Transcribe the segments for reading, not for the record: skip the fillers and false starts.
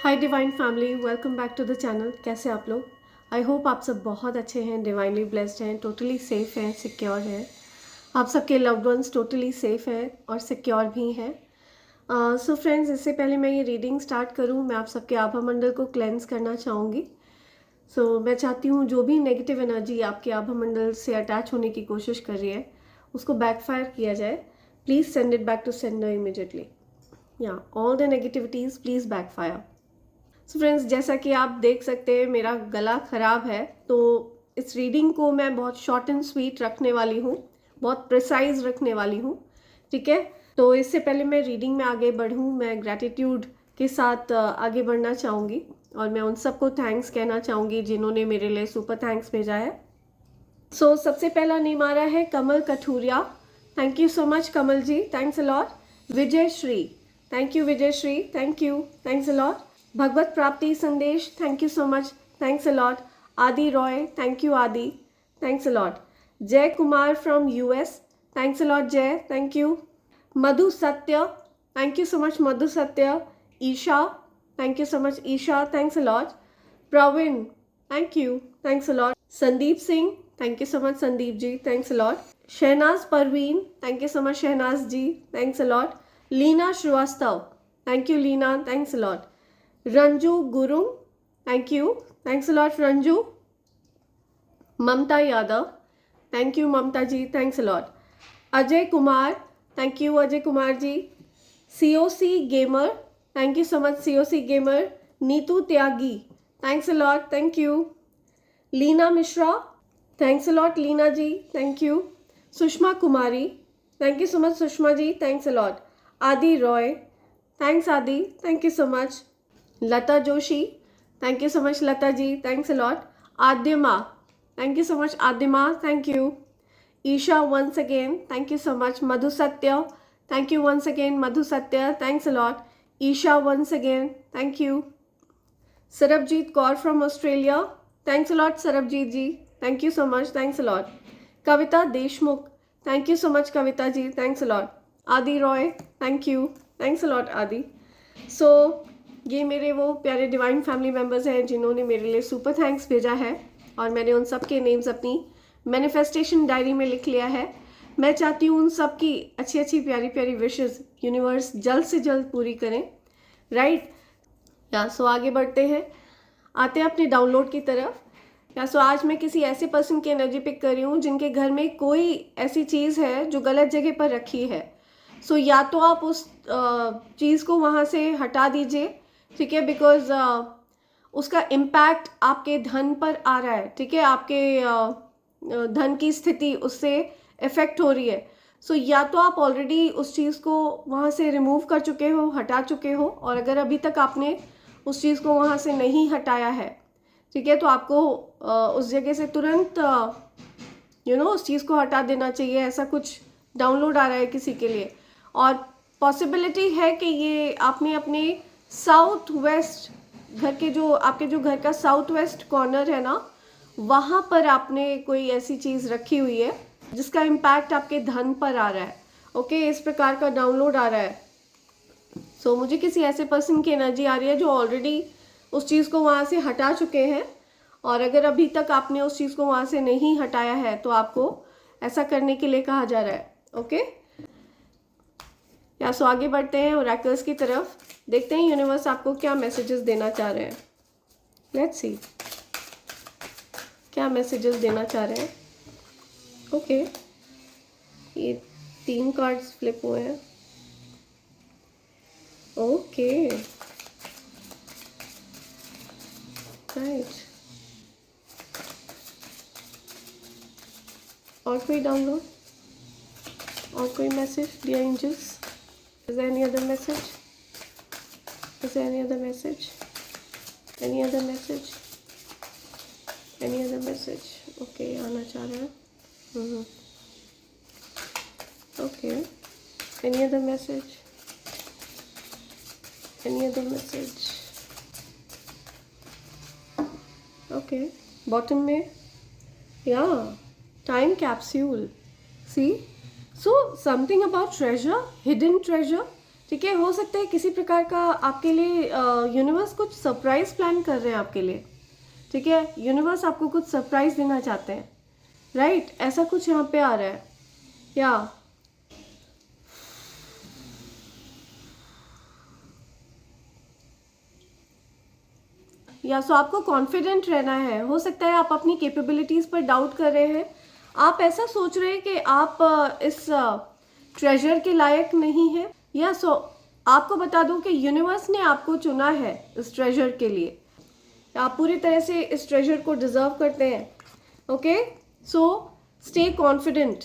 Hi divine family, welcome back to the channel. कैसे आप लोग? आई होप आप सब बहुत अच्छे हैं, डिवाइनली ब्लेस्ड हैं, टोटली सेफ हैं, सिक्योर हैं। आप सबके लव्ड वंस टोटली सेफ हैं और सिक्योर भी हैं। सो फ्रेंड्स, इससे पहले मैं ये रीडिंग स्टार्ट करूँ, मैं आप सबके आभा मंडल को क्लेंस करना चाहूँगी। मैं चाहती हूँ जो भी नेगेटिव एनर्जी आपके आभा मंडल से अटैच होने की कोशिश कर रही है उसको बैकफायर किया जाए। Please send it back to sender immediately. या all the negativities please backfire. So friends, जैसा कि आप देख सकते हैं मेरा गला ख़राब है, तो इस रीडिंग को मैं बहुत शॉर्ट एंड स्वीट रखने वाली हूँ, बहुत प्रिसाइज रखने वाली हूँ। ठीक है, तो इससे पहले मैं रीडिंग में आगे बढ़ूँ, मैं ग्रैटिट्यूड के साथ आगे बढ़ना चाहूँगी और मैं उन सबको थैंक्स कहना चाहूँगी जिन्होंने मेरे लिए सुपर थैंक्स भेजा है। सबसे पहला नेम आ रहा है Kamal Kathuria. Thank you so much Kamal ji, thanks a lot. Vijay Shri, thank you Vijay Shri, thank you, thanks a lot. Bhagwat Prapti Sandesh, thank you so much, thanks a lot. Adi Roy, thank you Adi, thanks a lot. Jai Kumar from US, thanks a lot Jai, thank you. Madhu Satya, thank you so much Madhu Satya. Isha, thank you so much Isha, thanks a lot. Praveen, thank you, thanks a lot. Sandeep Singh, thank you so much Sandeep ji, thanks a lot. Shahnaz Parveen, thank you so much Shahnaz ji, thanks a lot. Leena Srivastava, thank you Leena, thanks a lot. Ranju Guru, thank you, thanks a lot Ranju. Mamta Yadav, thank you Mamta ji, thanks a lot. Ajay Kumar, thank you Ajay Kumar ji. COC gamer, thank you so much COC gamer. Neetu Tyagi, thanks a lot, thank you. Leena Mishra, thanks a lot Leena ji, thank you. Sushma Kumari, thank you so much Sushma ji, thanks a lot. Adi Roy, thanks Adi, thank you so much. Lata Joshi, thank you so much Lata ji, thanks a lot. Adyama, thank you so much Adyama, thank you. Isha once again, thank you so much. Madhu Satya, thank you once again Madhu Satya, thanks a lot. Isha once again, thank you. Sarabjeet Kaur from Australia, thanks a lot Sarabjeet ji, thank you so much, thanks a lot. Kavita Deshmukh, thank you so much Kavita ji, thanks a lot. Adi Roy, thank you, thanks a lot Adi. ये मेरे वो प्यारे divine family members हैं जिन्होंने मेरे लिए super thanks भेजा है और मैंने उन सब के नेम्स अपनी मैनिफेस्टेशन डायरी में लिख लिया है। मैं चाहती हूँ उन सब की अच्छी अच्छी प्यारी प्यारी विशेस यूनिवर्स जल्द से जल्द पूरी करें, राइट? आगे बढ़ते हैं, आते हैं अपने डाउनलोड की तरफ। आज मैं किसी ऐसे पर्सन की एनर्जी पिक कर रही हूँ जिनके घर में कोई ऐसी चीज़ है जो गलत जगह पर रखी है। या तो आप उस चीज़ को वहाँ से हटा दीजिए, ठीक है, बिकॉज उसका इम्पैक्ट आपके धन पर आ रहा है, ठीक है, आपके धन की स्थिति उससे इफेक्ट हो रही है। या तो आप ऑलरेडी उस चीज़ को वहाँ से रिमूव कर चुके हो, हटा चुके हो, और अगर अभी तक आपने उस चीज़ को वहाँ से नहीं हटाया है, ठीक है, तो आपको उस जगह से तुरंत उस चीज़ को हटा देना चाहिए। ऐसा कुछ डाउनलोड आ रहा है किसी के लिए, और पॉसिबिलिटी है कि ये आपने अपने साउथ वेस्ट घर के आपके जो घर का साउथ वेस्ट कॉर्नर है ना, वहाँ पर आपने कोई ऐसी चीज़ रखी हुई है जिसका इम्पैक्ट आपके धन पर आ रहा है। ओके, इस प्रकार का डाउनलोड आ रहा है। मुझे किसी ऐसे पर्सन की एनर्जी आ रही है जो ऑलरेडी उस चीज़ को वहाँ से हटा चुके हैं, और अगर अभी तक आपने उस चीज़ को वहाँ से नहीं हटाया है तो आपको ऐसा करने के लिए कहा जा रहा है। ओके, आगे बढ़ते हैं ओरेकल्स की तरफ, देखते हैं यूनिवर्स आपको क्या मैसेजेस देना चाह रहे हैं। लेट्स सी क्या मैसेजेस देना चाह रहे हैं। ओके, ये 3 कार्ड्स फ्लिप हुए हैं। ओके, राइट, और कोई डाउनलोड, और कोई message dear angels? Is there any other message? Is there any other message? Any other message? Any other message? Okay, आना चाह रहा है। Okay. Any other message? Any other message? Okay. Bottom में, yeah, time capsule. See? So something about treasure, hidden treasure, ठीक है, हो सकता है किसी प्रकार का आपके लिए यूनिवर्स कुछ सरप्राइज प्लान कर रहे हैं आपके लिए। ठीक है, यूनिवर्स आपको कुछ सरप्राइज देना चाहते हैं, राइट, ऐसा कुछ यहाँ पे आ रहा है। या सो आपको कॉन्फिडेंट रहना है। हो सकता है आप अपनी कैपेबिलिटीज़ पर डाउट कर रहे हैं, आप ऐसा सोच रहे हैं कि आप इस ट्रेजर के लायक नहीं है। या सो आपको बता दूं कि यूनिवर्स ने आपको चुना है इस ट्रेजर के लिए, आप पूरी तरह से इस ट्रेजर को डिजर्व करते हैं। ओके, सो स्टे कॉन्फिडेंट,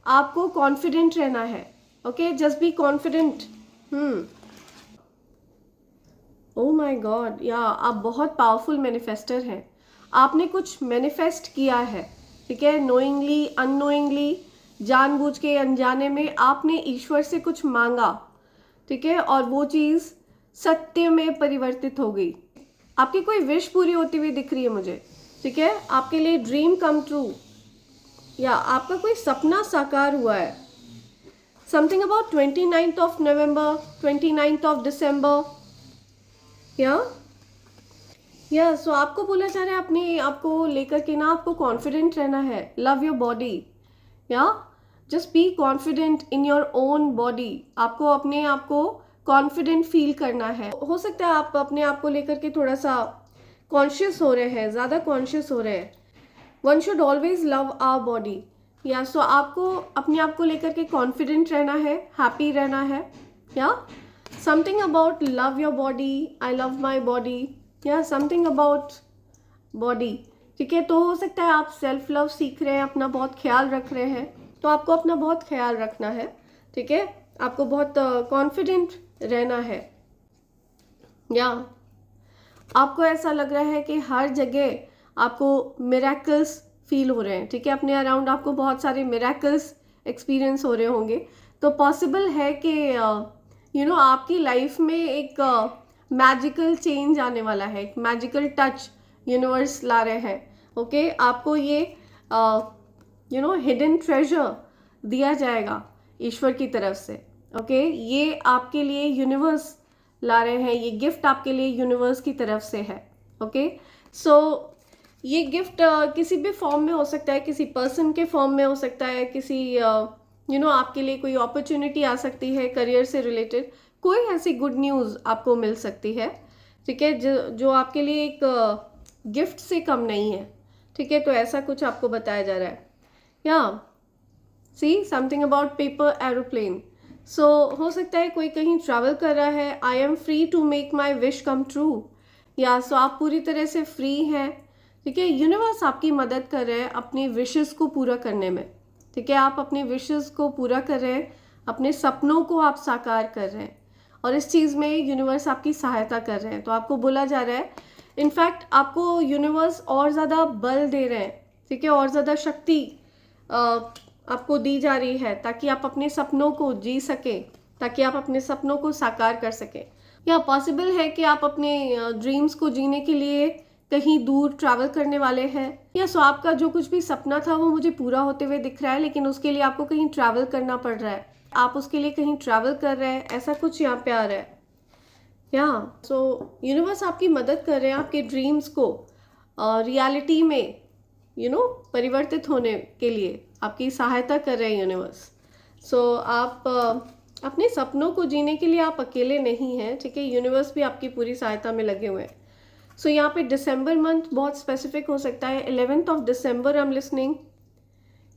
आपको कॉन्फिडेंट रहना है। Okay, just be confident. Oh my God, या आप बहुत पावरफुल मैनिफेस्टर हैं। आपने कुछ मैनिफेस्ट किया है, ठीक है, नोइंगली अननोइंगली, जानबूझ के अनजाने में आपने ईश्वर से कुछ मांगा, ठीक है, और वो चीज़ सत्य में परिवर्तित हो गई। आपकी कोई विश पूरी होती हुई दिख रही है मुझे, ठीक है, आपके लिए ड्रीम कम ट्रू, या आपका कोई सपना साकार हुआ है। Something about 29th of November, 29th of December, या सो आपको बोला जा रहा है अपने आपको लेकर के ना, आपको कॉन्फिडेंट रहना है। लव योर बॉडी, या just be confident in your own body. आपको अपने आप को कॉन्फिडेंट फील करना है। हो सकता है आप अपने आप को लेकर के थोड़ा सा कॉन्शियस हो रहे हैं, ज़्यादा कॉन्शियस हो रहे हैं। One should always love our body, या सो आपको अपने आप को लेकर के कॉन्फिडेंट रहना है, हैप्पी रहना है। या something about love your body, I love my body, या समथिंग अबाउट बॉडी, ठीक है। तो हो सकता है आप सेल्फ लव सीख रहे हैं, अपना बहुत ख्याल रख रहे हैं, तो आपको अपना बहुत ख्याल रखना है, ठीक है, आपको बहुत कॉन्फिडेंट रहना है। या आपको ऐसा लग रहा है कि हर जगह आपको मिरेकल्स फील हो रहे हैं, ठीक है, अपने अराउंड आपको बहुत सारे मिरेकल्स एक्सपीरियंस हो रहे होंगे। तो पॉसिबल है कि आपकी लाइफ में एक मैजिकल चेंज आने वाला है, एक मैजिकल टच यूनिवर्स ला रहे हैं। ओके, आपको ये हिडन ट्रेजर दिया जाएगा ईश्वर की तरफ से। ओके, ये आपके लिए यूनिवर्स ला रहे हैं, ये गिफ्ट आपके लिए यूनिवर्स की तरफ से है। ओके, सो ये गिफ्ट किसी भी फॉर्म में हो सकता है, किसी पर्सन के फॉर्म में हो सकता है, किसी आपके लिए कोई अपॉर्चुनिटी आ सकती है करियर से रिलेटेड, कोई ऐसी गुड न्यूज़ आपको मिल सकती है, ठीक है, जो आपके लिए एक गिफ्ट से कम नहीं है, ठीक है। तो ऐसा कुछ आपको बताया जा रहा है। या see something about paper aeroplane, so हो सकता है कोई कहीं ट्रैवल कर रहा है। I am free to make my wish come true, या सो आप पूरी तरह से फ्री हैं, ठीक है। यूनिवर्स आपकी मदद कर रहे हैं अपनी विशेस को पूरा करने में, ठीक है, आप अपनी विशेस को पूरा कर रहे हैं, अपने सपनों को आप साकार कर रहे हैं, और इस चीज़ में यूनिवर्स आपकी सहायता कर रहे हैं। तो आपको बोला जा रहा है, इनफैक्ट आपको यूनिवर्स और ज़्यादा बल दे रहे हैं, ठीक है, और ज़्यादा शक्ति आपको दी जा रही है, ताकि आप अपने सपनों को जी सकें, ताकि आप अपने सपनों को साकार कर सकें। या पॉसिबल है कि आप अपने ड्रीम्स को जीने के लिए कहीं दूर ट्रैवल करने वाले हैं, या सो आपका जो कुछ भी सपना था वो मुझे पूरा होते हुए दिख रहा है, लेकिन उसके लिए आपको कहीं ट्रैवल करना पड़ रहा है, आप उसके लिए कहीं ट्रैवल कर रहे हैं, ऐसा कुछ यहाँ पे आ रहा है। या सो यूनिवर्स आपकी मदद कर रहे हैं आपके ड्रीम्स को रियलिटी में परिवर्तित होने के लिए आपकी सहायता कर रहे हैं यूनिवर्स। सो आप अपने सपनों को जीने के लिए आप अकेले नहीं हैं, ठीक है, यूनिवर्स भी आपकी पूरी सहायता में लगे हुए हैं। सो यहाँ पे दिसंबर मंथ बहुत स्पेसिफिक हो सकता है। 11th of December I am listening,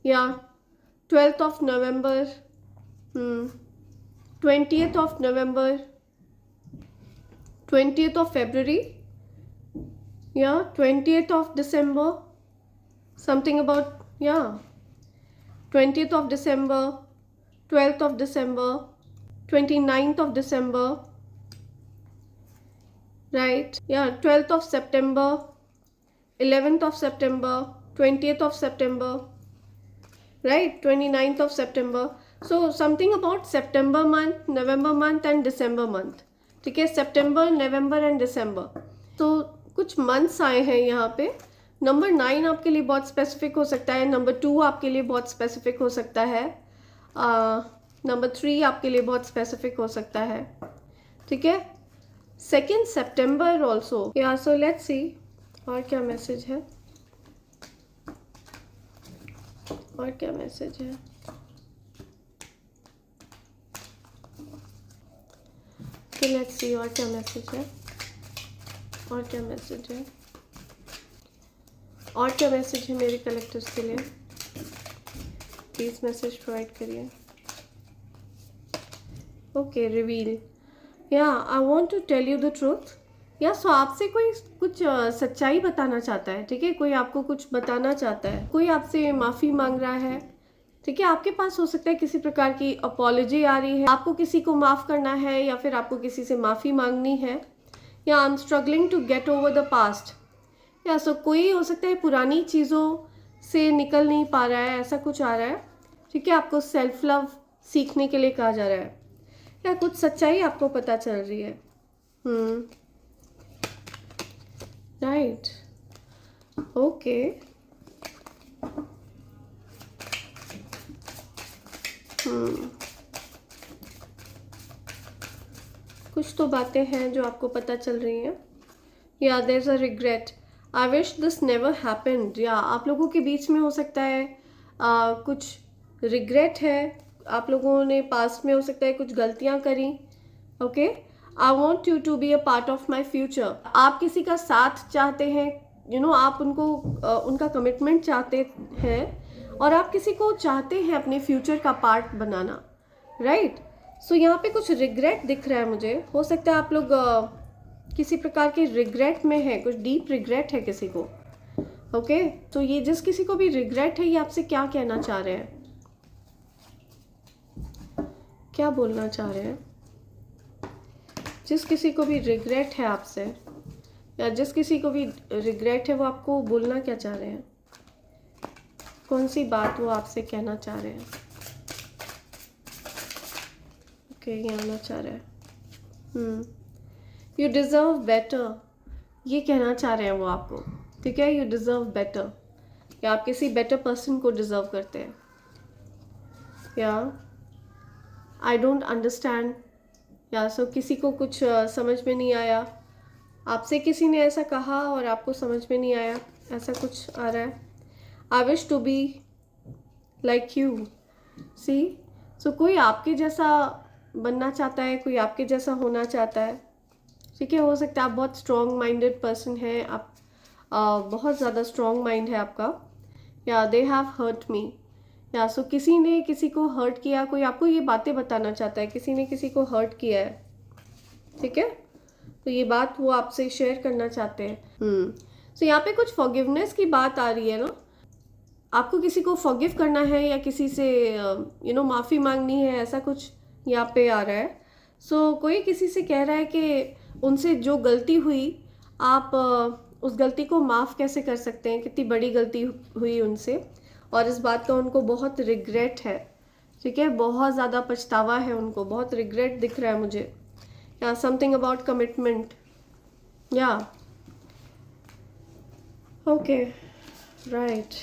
या 12th of November, 20th of November, 20th of February, या 20th of December, something about 20th of December, 12th of December, 29th of December, right, 12th of September, 11th of September, 20th of September, right, 29th of September. So something about September month, November month and December month, ठीक है, September, November and December. तो कुछ months आए हैं यहाँ पे। Number 9 आपके लिए बहुत स्पेसिफिक हो सकता है, नंबर 2 आपके लिए बहुत स्पेसिफिक हो सकता है, नंबर 3 आपके लिए बहुत स्पेसिफिक हो सकता है, ठीक है। 2 सितंबर ऑल्सो, या सो लेट्स सी और क्या मैसेज है, और क्या मैसेज है। लेट्स सी और क्या मैसेज है, और क्या मैसेज है, और क्या मैसेज है मेरे कलेक्टर्स के लिए। प्लीज मैसेज प्रोवाइड करिए। ओके, रिवील, या I want to tell you the truth. या सो आपसे कोई कुछ सच्चाई बताना चाहता है, ठीक है। कोई आपको कुछ बताना चाहता है, कोई आपसे माफ़ी मांग रहा है, ठीक है। आपके पास हो सकता है किसी प्रकार की अपॉलॉजी आ रही है, आपको किसी को माफ़ करना है या फिर आपको किसी से माफ़ी मांगनी है, या I am struggling to get over the past. या सो कोई हो सकता है पुरानी चीज़ों से निकल नहीं पा रहा है, ऐसा कुछ आ रहा है, ठीक है। आपको सेल्फ लव सीखने के लिए कहा जा रहा है, या कुछ सच्चाई आपको पता चल रही है। Right, okay. कुछ तो बातें हैं जो आपको पता चल रही हैं। या there is a regret, I wish this never happened. या आप लोगों के बीच में हो सकता है कुछ रिग्रेट है, आप लोगों ने पास्ट में हो सकता है कुछ गलतियां करी, okay. I want you to be a part of my future. आप किसी का साथ चाहते हैं, आप उनको उनका कमिटमेंट चाहते हैं, और आप किसी को चाहते हैं अपने फ्यूचर का पार्ट बनाना, राइट। सो यहाँ पे कुछ रिग्रेट दिख रहा है मुझे। हो सकता है आप लोग किसी प्रकार के रिग्रेट में है, कुछ डीप रिग्रेट है किसी को, ओके। तो ये जिस किसी को भी रिग्रेट है, ये आपसे क्या कहना चाह रहे हैं, क्या बोलना चाह रहे हैं। जिस किसी को भी रिग्रेट है आपसे, या जिस किसी को भी रिग्रेट है, वो आपको बोलना क्या चाह रहे हैं, कौन सी बात वो आपसे कहना चाह रहे हैं। ओके, ये आना चाह रहा है। यू डिज़र्व बेटर, ये कहना चाह रहे हैं वो आपको, ठीक है। यू डिज़र्व बेटर, या आप किसी बेटर पर्सन को डिज़र्व करते हैं। या आई डोंट अंडरस्टैंड, या सो किसी को कुछ समझ में नहीं आया, आपसे किसी ने ऐसा कहा और आपको समझ में नहीं आया, ऐसा कुछ आ रहा है। I wish to be like you, see. So कोई आपके जैसा बनना चाहता है, कोई आपके जैसा होना चाहता है, ठीक है। हो सकता है आप बहुत स्ट्रॉन्ग माइंडेड पर्सन है, आप बहुत ज़्यादा स्ट्रॉन्ग माइंड है आपका। या दे हैव हर्ट मी, या सो किसी ने किसी को हर्ट किया, कोई आपको ये बातें बताना चाहता है, किसी ने किसी को हर्ट किया है, ठीक है। तो ये बात वो आपसे शेयर करना चाहते हैं। सो यहाँ पे कुछ फॉरगिवनेस की बात आ रही है ना, आपको किसी को फॉरगिव करना है, या किसी से माफ़ी मांगनी है, ऐसा कुछ यहाँ पे आ रहा है। सो कोई किसी से कह रहा है कि उनसे जो गलती हुई, आप उस गलती को माफ़ कैसे कर सकते हैं, कितनी बड़ी गलती हुई उनसे, और इस बात का उनको बहुत रिग्रेट है, ठीक है। बहुत ज़्यादा पछतावा है उनको, बहुत रिग्रेट दिख रहा है मुझे। या समथिंग अबाउट कमिटमेंट, या okay, right.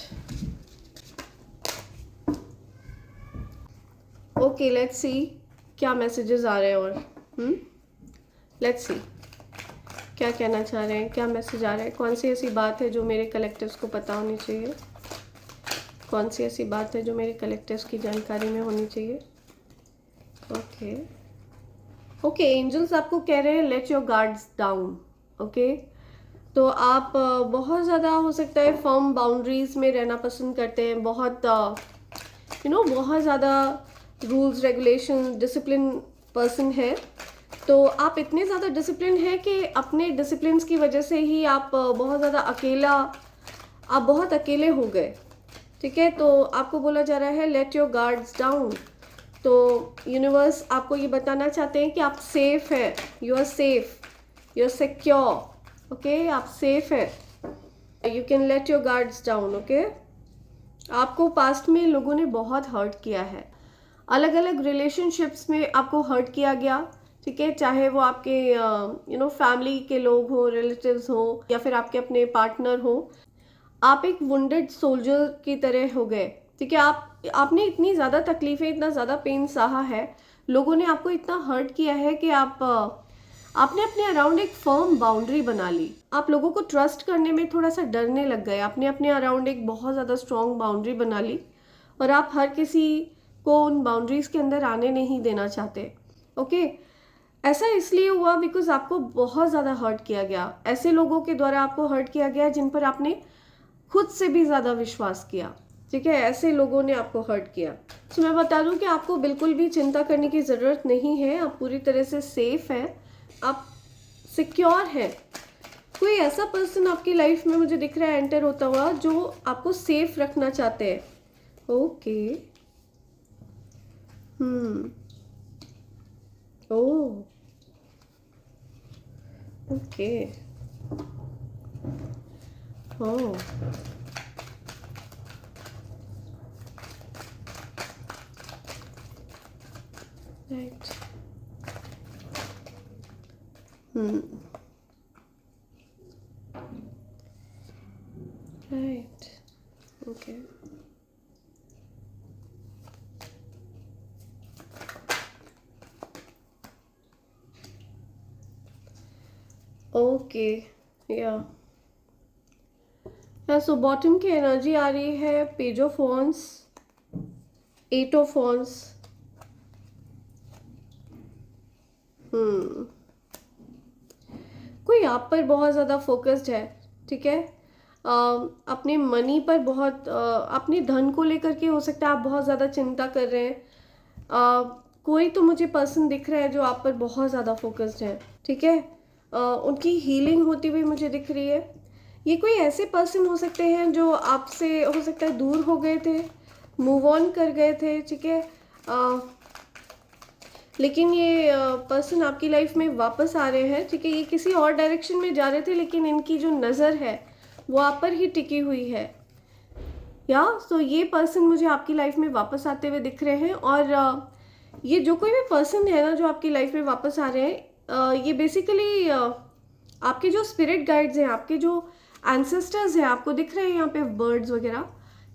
Okay, let's see क्या मैसेजेस आ रहे हैं, और लेट्स सी क्या कहना चाह रहे हैं, क्या मैसेज आ रहा है, कौन सी ऐसी बात है जो मेरे कलेक्टर्स को पता होनी चाहिए, कौन सी ऐसी बात है जो मेरे कलेक्टर्स की जानकारी में होनी चाहिए। ओके, ओके, एंजल्स आपको कह रहे हैं late your guards down, okay. तो आप बहुत ज़्यादा हो सकता है फर्म बाउंड्रीज़ में रहना पसंद करते हैं, बहुत बहुत ज़्यादा रूल्स रेगुलेशन डिसिप्लिन पर्सन है। तो आप इतने ज़्यादा डिसिप्लिन हैं कि अपने डिसिप्लिन की वजह से ही आप बहुत ज़्यादा आप बहुत अकेले हो गए, ठीक है। तो आपको बोला जा रहा है लेट योर गार्ड्स डाउन। तो यूनिवर्स आपको ये बताना चाहते हैं कि आप सेफ है, you are safe, you are secure, okay. आप सेफ है, you can let your guards down, okay. आपको पास्ट में लोगों ने बहुत हर्ट किया है, अलग अलग रिलेशनशिप्स में आपको हर्ट किया गया, ठीक है। चाहे वो आपके फैमिली के लोग हों, रिलेटिव्स हों, या फिर आपके अपने पार्टनर हो, आप एक वुंडेड सोल्जर की तरह हो गए, ठीक है, आपने इतनी ज़्यादा तकलीफ़ें, इतना ज़्यादा पेन सहा है, लोगों ने आपको इतना हर्ट किया है कि आपने अपने अराउंड एक फर्म बाउंड्री बना ली। आप लोगों को ट्रस्ट करने में थोड़ा सा डरने लग गए, आपने अपने अराउंड एक बहुत ज़्यादा स्ट्रॉन्ग बाउंड्री बना ली और आप हर किसी को उन बाउंड्रीज़ के अंदर आने नहीं देना चाहते। ओके, ऐसा इसलिए हुआ बिकॉज आपको बहुत ज़्यादा हर्ट किया गया, ऐसे लोगों के द्वारा आपको हर्ट किया गया जिन पर आपने खुद से भी ज़्यादा विश्वास किया। ठीक है, ऐसे लोगों ने आपको हर्ट किया। तो मैं बता दूं कि आपको बिल्कुल भी चिंता करने की ज़रूरत नहीं है, आप पूरी तरह से सेफ हैं, आप सिक्योर हैं। कोई ऐसा पर्सन आपकी लाइफ में मुझे दिख रहा है एंटर होता हुआ जो आपको सेफ रखना चाहते हैं। ओके, ओह, ओके, ओह, राइट, राइट, ओके, ओके, या सो बॉटम की एनर्जी आ रही है page of wands, 8 of wands. कोई आप पर बहुत ज़्यादा फोकस्ड है, ठीक है, अपने मनी पर बहुत, अपने धन को लेकर के हो सकता है आप बहुत ज़्यादा चिंता कर रहे हैं। कोई तो मुझे पर्सन दिख रहा है जो आप पर बहुत ज़्यादा फोकस्ड है, ठीक है, उनकी हीलिंग होती हुई मुझे दिख रही है। ये कोई ऐसे पर्सन हो सकते हैं जो आपसे हो सकता है दूर हो गए थे, मूव ऑन कर गए थे, ठीक है, लेकिन ये पर्सन आपकी लाइफ में वापस आ रहे हैं, ठीक है, ये किसी और डायरेक्शन में जा रहे थे लेकिन इनकी जो नज़र है वो आप पर ही टिकी हुई है। या तो ये पर्सन मुझे आपकी लाइफ में वापस आते हुए दिख रहे हैं। और ये जो कोई भी पर्सन है ना जो आपकी लाइफ में वापस आ रहे हैं, ये बेसिकली आपके जो स्पिरिट गाइड्स हैं, आपके जो एंसेस्टर्स हैं, आपको दिख रहे हैं यहाँ पे बर्ड्स वगैरह,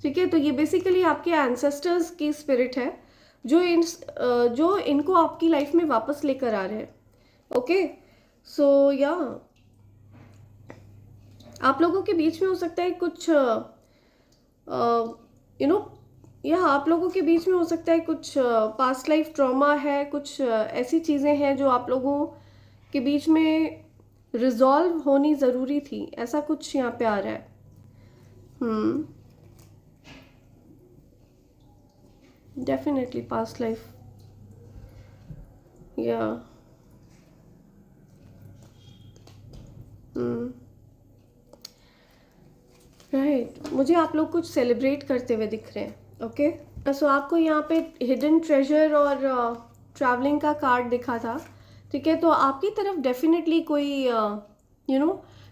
ठीक है, तो ये बेसिकली आपके एंसेस्टर्स की स्पिरिट है जो इनको आपकी लाइफ में वापस लेकर आ रहे हैं। ओके, सो या आप लोगों के बीच में हो सकता है कुछ या आप लोगों के बीच में हो सकता है कुछ पास्ट लाइफ ट्रॉमा है, कुछ ऐसी चीज़ें हैं जो आप लोगों के बीच में रिजॉल्व होनी ज़रूरी थी, ऐसा कुछ यहाँ पे आ रहा है। डेफिनेटली पास्ट लाइफ, या राइट, मुझे आप लोग कुछ सेलिब्रेट करते हुए दिख रहे हैं। ओके, सो आपको यहाँ पे हिडन ट्रेजर और ट्रैवलिंग का कार्ड दिखा था, ठीक है, तो आपकी तरफ डेफिनेटली कोई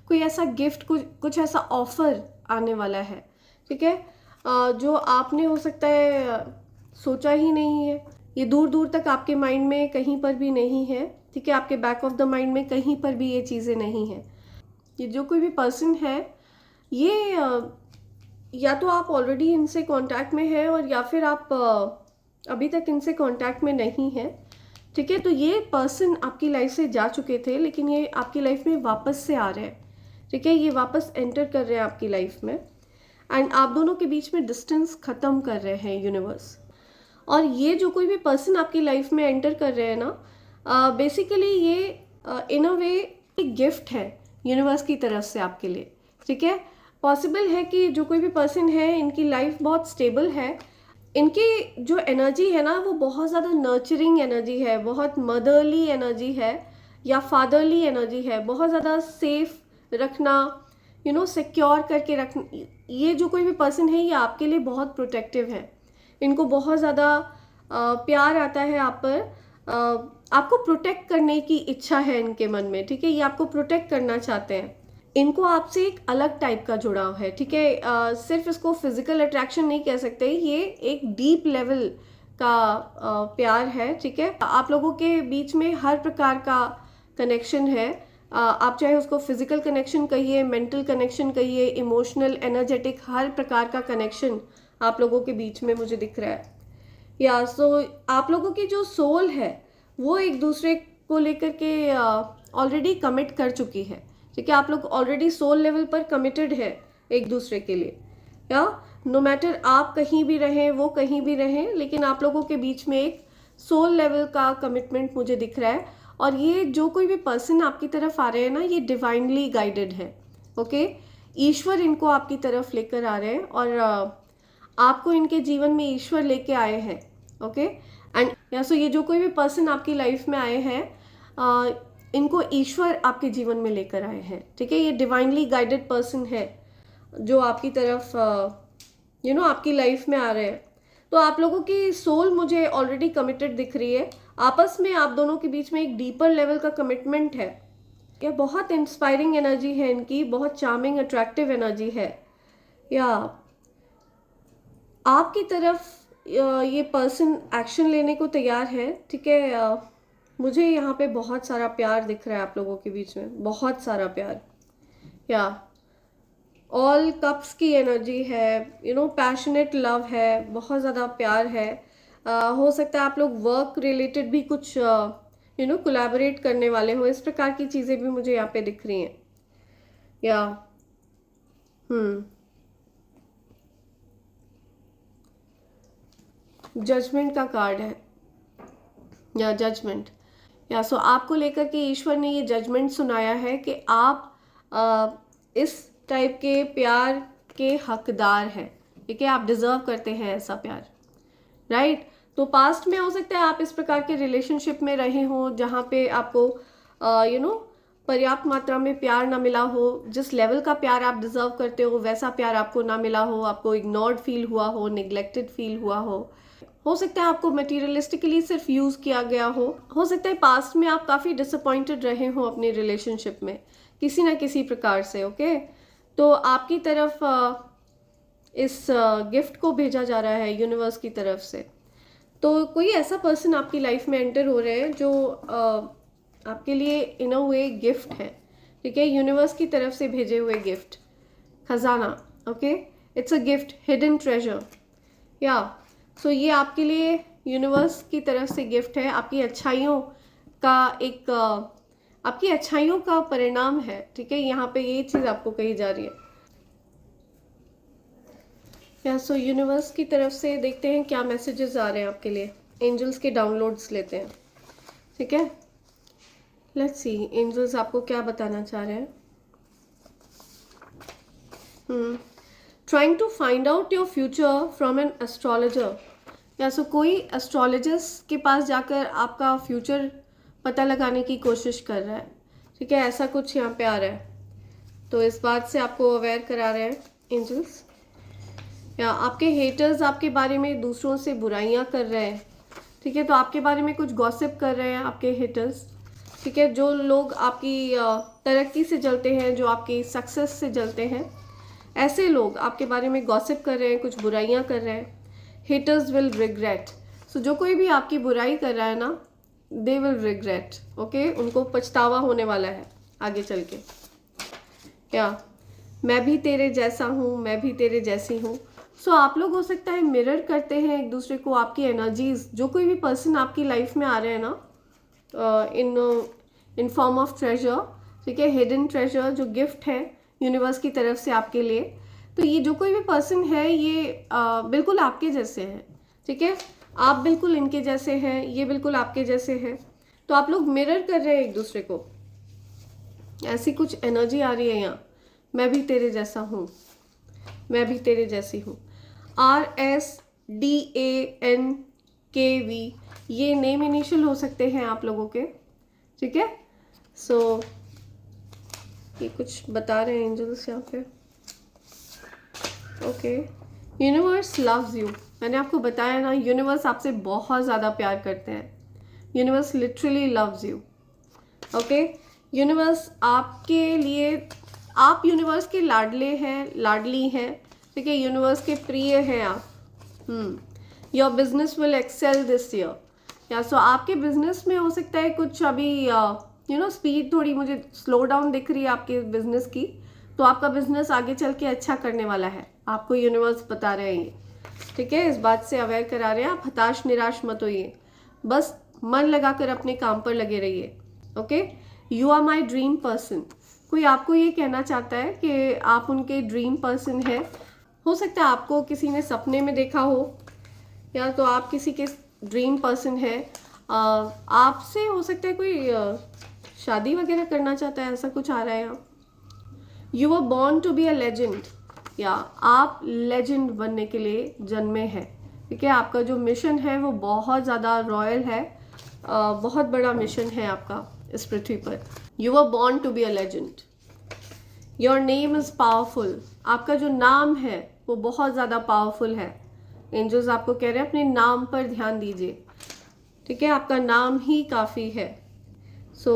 कोई ऐसा गिफ्ट, कुछ ऐसा ऑफर आने वाला है, ठीक है, जो आपने हो सकता है सोचा ही नहीं है, ये दूर दूर तक आपके माइंड में कहीं पर भी नहीं है, ठीक है, आपके बैक ऑफ द माइंड में कहीं पर भी ये चीज़ें नहीं हैं। ये जो कोई भी पर्सन है, ये या तो आप ऑलरेडी इनसे कांटेक्ट में हैं और या फिर आप अभी तक इनसे कांटेक्ट में नहीं हैं, ठीक है, तो ये पर्सन आपकी लाइफ से जा चुके थे लेकिन ये आपकी लाइफ में वापस से आ रहे हैं, ठीक है, ये वापस एंटर कर रहे हैं आपकी लाइफ में एंड आप दोनों के बीच में डिस्टेंस ख़त्म कर रहे हैं यूनिवर्स। और ये जो कोई भी पर्सन आपकी लाइफ में एंटर कर रहे हैं ना, बेसिकली ये इन अ वे एक गिफ्ट है यूनिवर्स की तरफ से आपके लिए, ठीक है। पॉसिबल है कि जो कोई भी पर्सन है इनकी लाइफ बहुत स्टेबल है, इनकी जो एनर्जी है ना वो बहुत ज़्यादा नर्चरिंग एनर्जी है, बहुत मदरली एनर्जी है या फादरली एनर्जी है, बहुत ज़्यादा सेफ रखना, सिक्योर करके रखना। ये जो कोई भी पर्सन है ये आपके लिए बहुत प्रोटेक्टिव है, इनको बहुत ज़्यादा प्यार आता है आप पर, आपको प्रोटेक्ट करने की इच्छा है इनके मन में, ठीक है, ये आपको प्रोटेक्ट करना चाहते हैं, इनको आपसे एक अलग टाइप का जुड़ाव है, ठीक है, सिर्फ इसको फिजिकल अट्रैक्शन नहीं कह सकते, ये एक डीप लेवल का प्यार है, ठीक है, आप लोगों के बीच में हर प्रकार का कनेक्शन है, आप चाहे उसको फिजिकल कनेक्शन कहिए, मेंटल कनेक्शन कहिए, इमोशनल, एनर्जेटिक, हर प्रकार का कनेक्शन आप लोगों के बीच में मुझे दिख रहा है। या सो आप लोगों की जो सोल है वो एक दूसरे को लेकर के ऑलरेडी कमिट कर चुकी है, ठीक है। आप लोग ऑलरेडी सोल लेवल पर कमिटेड है एक दूसरे के लिए, या नो मैटर आप कहीं भी रहें वो कहीं भी रहें, लेकिन आप लोगों के बीच में एक सोल लेवल का कमिटमेंट मुझे दिख रहा है। और ये जो कोई भी पर्सन आपकी तरफ आ रहे हैं ना, ये डिवाइनली गाइडेड है, ओके। ईश्वर इनको आपकी तरफ लेकर आ रहे हैं और आपको इनके जीवन में ईश्वर लेके आए हैं, ओके। एंड या सो ये जो कोई भी पर्सन आपकी लाइफ में आए हैं, इनको ईश्वर आपके जीवन में लेकर आए हैं, ठीक है। ये डिवाइनली गाइडेड पर्सन है जो आपकी तरफ आपकी लाइफ में आ रहे हैं। तो आप लोगों की सोल मुझे ऑलरेडी कमिटेड दिख रही है। आपस में आप दोनों के बीच में एक डीपर लेवल का कमिटमेंट है। या बहुत इंस्पायरिंग एनर्जी है इनकी, बहुत चार्मिंग अट्रैक्टिव एनर्जी है। या आपकी तरफ ये पर्सन एक्शन लेने को तैयार है, ठीक है। मुझे यहाँ पे बहुत सारा प्यार दिख रहा है आप लोगों के बीच में, बहुत सारा प्यार। या ऑल कप्स की एनर्जी है, पैशनेट लव है, बहुत ज़्यादा प्यार है। हो सकता है आप लोग वर्क रिलेटेड भी कुछ कोलैबोरेट करने वाले हो, इस प्रकार की चीज़ें भी मुझे यहाँ पे दिख रही हैं। या जजमेंट का कार्ड है, या जजमेंट। या सो आपको लेकर के ईश्वर ने ये जजमेंट सुनाया है कि आप इस टाइप के प्यार के हकदार हैं, ठीक है। आप डिजर्व करते हैं ऐसा प्यार, राइट। तो पास्ट में हो सकता है आप इस प्रकार के रिलेशनशिप में रहे हो जहाँ पे आपको पर्याप्त मात्रा में प्यार ना मिला हो, जिस लेवल का प्यार आप डिजर्व करते हो वैसा प्यार आपको ना मिला हो, आपको इग्नोर्ड फील हुआ हो, निग्लेक्टेड फील हुआ हो सकता है आपको मटीरियलिस्टिकली सिर्फ यूज़ किया गया हो सकता है पास्ट में आप काफ़ी डिसअपॉइंटेड रहे हो अपने रिलेशनशिप में किसी ना किसी प्रकार से, ओके। तो आपकी तरफ इस गिफ्ट को भेजा जा रहा है यूनिवर्स की तरफ से। तो कोई ऐसा पर्सन आपकी लाइफ में एंटर हो रहे हैं जो आपके लिए इन अ वे गिफ्ट है, ठीक है। यूनिवर्स की तरफ से भेजे हुए गिफ्ट, खजाना, okay. It's a gift, hidden treasure. या सो ये आपके लिए यूनिवर्स की तरफ से गिफ्ट है, आपकी अच्छाइयों का एक आपकी अच्छाइयों का परिणाम है, ठीक है। यहाँ पे ये चीज़ आपको कही जा रही है। या सो यूनिवर्स की तरफ से देखते हैं क्या मैसेजेस आ रहे हैं आपके लिए। एंजल्स के डाउनलोड्स लेते हैं, ठीक है। लेट्स सी एंजल्स आपको क्या बताना चाह रहे हैं। Trying to find out your future from an astrologer. या सो कोई एस्ट्रोलॉजिस्ट के पास जाकर आपका फ्यूचर पता लगाने की कोशिश कर रहा है, ठीक है। ऐसा कुछ यहाँ पे आ रहा है। तो इस बात से आपको अवेयर करा रहे हैं एंजल्स। या आपके हेटर्स आपके बारे में दूसरों से बुराइयां कर रहे हैं, ठीक है। तो आपके बारे में कुछ गॉसिप कर रहे हैं आपके हेटर्स, ठीक है। जो लोग आपकी तरक्की से जलते हैं, जो आपकी सक्सेस से जलते हैं, ऐसे लोग आपके बारे में गॉसिप कर रहे हैं, कुछ बुराइयां कर रहे हैं। Haters will regret. सो जो कोई भी आपकी बुराई कर रहा है ना, दे विल रिग्रेट, ओके। उनको पछतावा होने वाला है आगे चल के। या मैं भी तेरे जैसा हूँ, मैं भी तेरे जैसी हूँ। सो आप लोग हो सकता है मिरर करते हैं एक दूसरे को, आपकी एनर्जीज। जो कोई भी पर्सन आपकी लाइफ में आ रहे हैं ना, इन फॉर्म ऑफ ट्रेजर, ठीक है, हिडन ट्रेजर जो गिफ्ट है यूनिवर्स की तरफ से आपके लिए। तो ये जो कोई भी पर्सन है ये बिल्कुल आपके जैसे हैं, ठीक है। आप बिल्कुल इनके जैसे हैं, ये बिल्कुल आपके जैसे हैं। तो आप लोग मिरर कर रहे हैं एक दूसरे को, ऐसी कुछ एनर्जी आ रही है यहाँ। मैं भी तेरे जैसा हूँ, मैं भी तेरे जैसी हूँ। RSDANKV ये नेम इनिशियल हो सकते हैं आप लोगों के, ठीक है। सो ये कुछ बता रहे हैं एंजल्स यहाँ पे, ओके। Universe loves you. मैंने आपको बताया ना, यूनिवर्स आपसे बहुत ज़्यादा प्यार करते हैं। Universe literally loves you, okay. Universe आपके लिए, आप यूनिवर्स के लाडले हैं, लाडली हैं, ठीक है। यूनिवर्स के प्रिय हैं आप। Your business will excel this year. या सो आपके बिजनेस में हो सकता है कुछ अभी स्पीड थोड़ी मुझे स्लो डाउन दिख रही है आपके बिजनेस की। तो आपका बिजनेस आगे चल के अच्छा करने वाला है, आपको यूनिवर्स बता रहे हैं ये, ठीक है, इस बात से अवेयर करा रहे हैं। आप हताश निराश मत होइए, बस मन लगाकर अपने काम पर लगे रहिए। Okay, you are my dream person. कोई आपको ये कहना चाहता है कि आप उनके ड्रीम पर्सन है। हो सकता है आपको किसी ने सपने में देखा हो, या तो आप किसी के ड्रीम पर्सन है। आपसे हो सकता है कोई शादी वगैरह करना चाहता है, ऐसा कुछ आ रहा है यहाँ। You are born to be a legend, या आप लेजेंड बनने के लिए जन्मे हैं। ठीक है, आपका जो मिशन है वो बहुत ज़्यादा रॉयल है, बहुत बड़ा मिशन है आपका इस पृथ्वी पर। You are born to be a legend. Your name is powerful. आपका जो नाम है वो बहुत ज़्यादा पावरफुल है। एंजल्स आपको कह रहे हैं अपने नाम पर ध्यान दीजिए। ठीक है, आपका नाम ही काफ़ी है। सो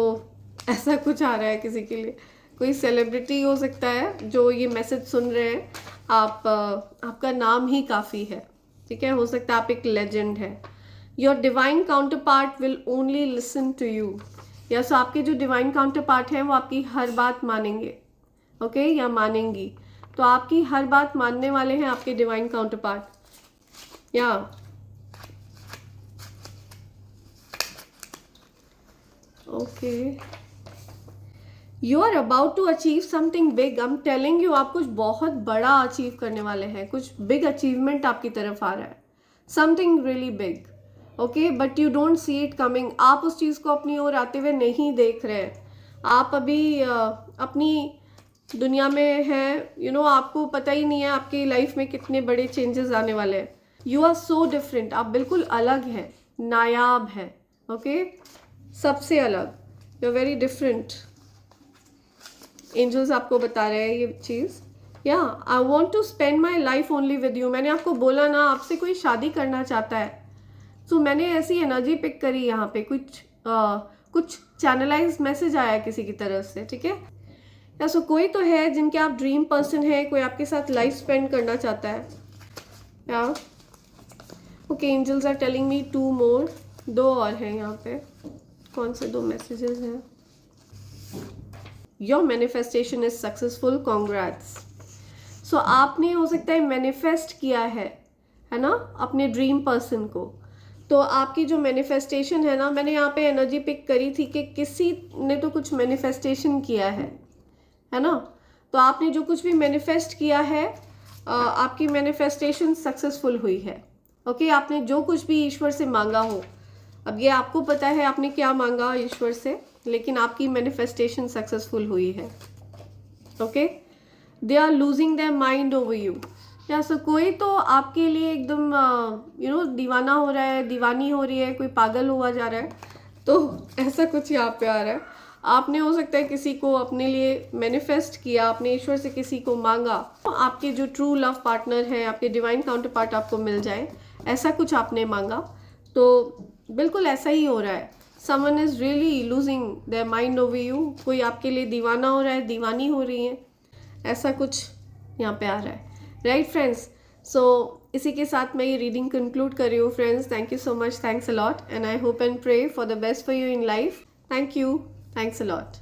ऐसा कुछ आ रहा है किसी के लिए, कोई सेलिब्रिटी हो सकता है जो ये मैसेज सुन रहे हैं। आपका नाम ही काफ़ी है। ठीक है, हो सकता है आप एक लेजेंड है। Your divine counterpart will only listen to you. या सो आपके जो डिवाइन काउंटर पार्ट हैं वो आपकी हर बात मानेंगे। ओके, या मानेंगी। तो आपकी हर बात मानने वाले हैं आपके डिवाइन काउंटर पार्ट। या okay, you are about to achieve something big. I am telling you, आप कुछ बहुत बड़ा अचीव करने वाले हैं। कुछ बिग अचीवमेंट आपकी तरफ आ रहा है, something really big. Okay, but you don't see it coming. आप उस चीज़ को अपनी ओर आते हुए नहीं देख रहे हैं। आप अभी अपनी दुनिया में हैं, यू नो, आपको पता ही नहीं है आपकी लाइफ में कितने बड़े चेंजेस आने वाले हैं। You are so different. आप बिल्कुल अलग हैं, नायाब हैं। ओके, सबसे अलग, you are very different. Angels आपको बता रहे हैं ये चीज़। या I want to spend my life only with you. मैंने आपको बोला ना, आपसे कोई शादी करना चाहता है। तो मैंने ऐसी एनर्जी पिक करी यहाँ पे, कुछ चैनलाइज मैसेज आया किसी की तरफ से। ठीक है, या सो कोई तो है जिनके आप ड्रीम पर्सन है, कोई आपके साथ लाइफ स्पेंड करना चाहता है। या okay, angels are telling me 2 more. 2 और हैं यहाँ पे। कौन से 2 मैसेजेस हैं? Your manifestation is successful, congrats. So आपने हो सकता है मैनिफेस्ट किया है ना, अपने ड्रीम पर्सन को। तो आपकी जो मैनिफेस्टेशन है ना, मैंने यहाँ पे एनर्जी पिक करी थी कि किसी ने तो कुछ मैनिफेस्टेशन किया है ना। तो आपने जो कुछ भी मैनिफेस्ट किया है, आपकी मैनिफेस्टेशन सक्सेसफुल हुई है। ओके, आपने जो कुछ भी ईश्वर से मांगा हो, अब ये आपको पता है आपने क्या मांगा ईश्वर से, लेकिन आपकी मैनिफेस्टेशन सक्सेसफुल हुई है। Okay, they are losing their mind over you. या सो कोई तो आपके लिए एकदम दीवाना हो रहा है, दीवानी हो रही है, कोई पागल हुआ जा रहा है। तो ऐसा कुछ यहाँ पे आ रहा है। आपने हो सकता है किसी को अपने लिए मैनिफेस्ट किया, आपने ईश्वर से किसी को मांगा, तो आपके जो ट्रू लव पार्टनर है, आपके डिवाइन काउंटर पार्ट आपको मिल जाए, ऐसा कुछ आपने मांगा। तो बिल्कुल ऐसा ही हो रहा है। Someone is really losing their mind over you. कोई आपके लिए दीवाना हो रहा है, दीवानी हो रही है, ऐसा कुछ यहाँ पे आ रहा है। राइट फ्रेंड्स, सो इसी के साथ मैं ये रीडिंग कंक्लूड कर रही हूँ friends. Thank you so much, thanks a lot, and I hope and pray for the best for you in life. Thank you, thanks a lot.